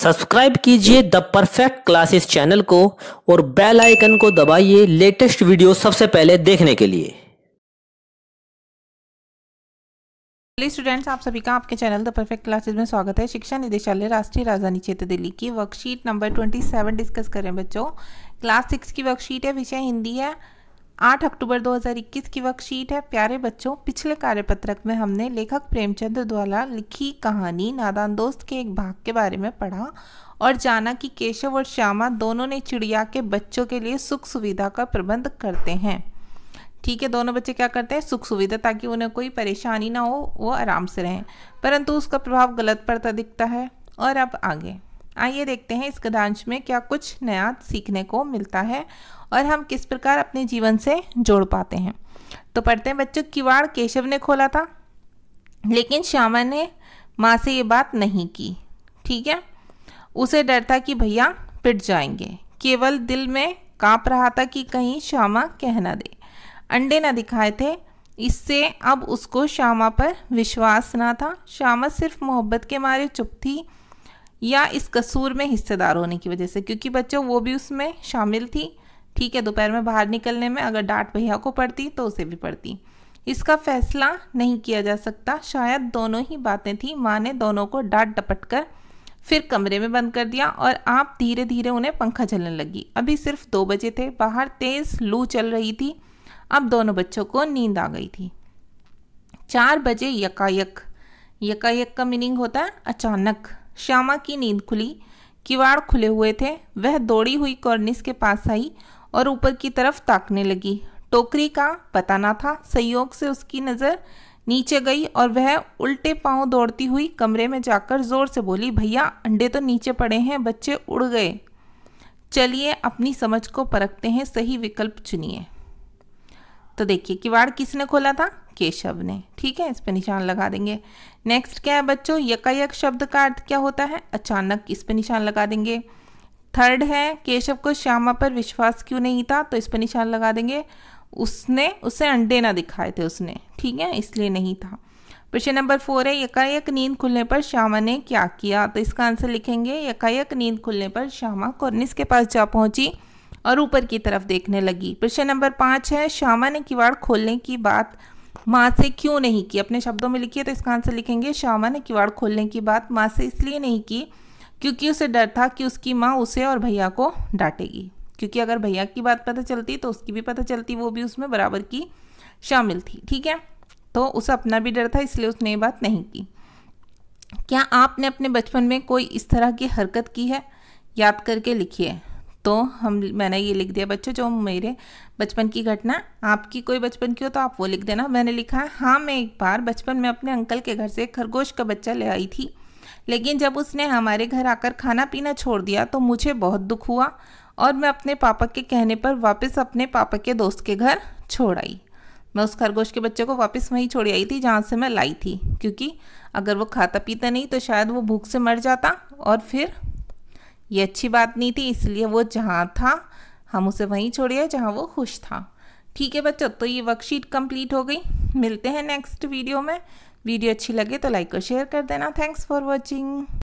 Subscribe कीजिए the perfect classes channel को और बेल आइकन को दबाइए लेटेस्ट वीडियो सबसे पहले देखने के लिए। स्टूडेंट्स, आप सभी का आपके चैनल द परफेक्ट क्लासेस में स्वागत है। शिक्षा निदेशालय राष्ट्रीय राजधानी क्षेत्र दिल्ली की वर्कशीट नंबर 27 डिस्कस करें बच्चों। क्लास 6 की वर्कशीट है, विषय हिंदी है। 8 अक्टूबर 2021 की वर्कशीट है। प्यारे बच्चों, पिछले कार्यपत्रक में हमने लेखक प्रेमचंद द्वारा लिखी कहानी नादान दोस्त के एक भाग के बारे में पढ़ा और जाना कि केशव और श्यामा दोनों ने चिड़िया के बच्चों के लिए सुख सुविधा का प्रबंध करते हैं। ठीक है, दोनों बच्चे क्या करते हैं? सुख सुविधा, ताकि उन्हें कोई परेशानी ना हो, वो आराम से रहें। परंतु उसका प्रभाव गलत पड़ता दिखता है। और अब आगे आइए देखते हैं इस गद्यांश में क्या कुछ नया सीखने को मिलता है और हम किस प्रकार अपने जीवन से जोड़ पाते हैं। तो पढ़ते हैं बच्चों। किवाड़ केशव ने खोला था, लेकिन श्यामा ने माँ से ये बात नहीं की। ठीक है, उसे डर था कि भैया पिट जाएंगे। केवल दिल में कांप रहा था कि कहीं श्यामा कह ना दे। अंडे न दिखाए थे, इससे अब उसको श्यामा पर विश्वास ना था। श्यामा सिर्फ मोहब्बत के मारे चुप थी या इस कसूर में हिस्सेदार होने की वजह से, क्योंकि बच्चों वो भी उसमें शामिल थी। ठीक है, दोपहर में बाहर निकलने में अगर डांट भैया को पड़ती तो उसे भी पड़ती। इसका फैसला नहीं किया जा सकता, शायद दोनों ही बातें थी। माँ ने दोनों को डांट डपट कर फिर कमरे में बंद कर दिया और आप धीरे धीरे उन्हें पंखा झलने लगी। अभी सिर्फ 2 बजे थे, बाहर तेज लू चल रही थी। अब दोनों बच्चों को नींद आ गई थी। 4 बजे यकायक, यकायक का मीनिंग होता है अचानक। श्यामा की नींद खुली, किवाड़ खुले हुए थे। वह दौड़ी हुई कॉर्निस के पास आई और ऊपर की तरफ ताकने लगी। टोकरी का पता ना था। संयोग से उसकी नज़र नीचे गई और वह उल्टे पांव दौड़ती हुई कमरे में जाकर जोर से बोली, भैया अंडे तो नीचे पड़े हैं, बच्चे उड़ गए। चलिए अपनी समझ को परखते हैं, सही विकल्प चुनिए। तो देखिए, किवाड़ किसने खोला था? केशव ने। ठीक है, इस पे निशान लगा देंगे। नेक्स्ट क्या है बच्चों? यकायक शब्द का अर्थ क्या होता है? अचानक, इस पे निशान लगा देंगे। थर्ड है, केशव को श्यामा पर विश्वास क्यों नहीं था? तो इस पे निशान लगा देंगे। उसे अंडे ना दिखाए थे उसने, ठीक है, इसलिए नहीं था। प्रश्न नंबर 4 है, यकायक नींद खुलने पर श्यामा ने क्या किया? तो इसका आंसर लिखेंगे, यकायक नींद खुलने पर श्यामा कॉर्निस के पास जा पहुंची और ऊपर की तरफ देखने लगी। प्रश्न नंबर 5 है, श्यामा ने किवाड़ खोलने की बात माँ से क्यों नहीं की? अपने शब्दों में लिखिए। तो इसका आंसर लिखेंगे, श्यामा ने किवाड़ खोलने की बात माँ से इसलिए नहीं की क्योंकि उसे डर था कि उसकी माँ उसे और भैया को डांटेगी। क्योंकि अगर भैया की बात पता चलती तो उसकी भी पता चलती, वो भी उसमें बराबर की शामिल थी। ठीक है, तो उसे अपना भी डर था, इसलिए उसने ये बात नहीं की। क्या आपने अपने बचपन में कोई इस तरह की हरकत की है? याद करके लिखिए। तो मैंने ये लिख दिया बच्चों, जो मेरे बचपन की घटना। आपकी कोई बचपन की हो तो आप वो लिख देना। मैंने लिखा है, हाँ, मैं एक बार बचपन में अपने अंकल के घर से खरगोश का बच्चा ले आई थी, लेकिन जब उसने हमारे घर आकर खाना पीना छोड़ दिया तो मुझे बहुत दुख हुआ और मैं अपने पापा के कहने पर वापस अपने पापा के दोस्त के घर छोड़ आई। मैं उस खरगोश के बच्चे को वापस वहीं छोड़ आई थी जहाँ से मैं लाई थी, क्योंकि अगर वो खाता पीता नहीं तो शायद वो भूख से मर जाता और फिर ये अच्छी बात नहीं थी, इसलिए वो जहाँ था हम उसे वहीं छोड़िए जहाँ वो खुश था। ठीक है बच्चों, तो ये वर्कशीट कंप्लीट हो गई। मिलते हैं नेक्स्ट वीडियो में। वीडियो अच्छी लगे तो लाइक और शेयर कर देना। Thanks for watching.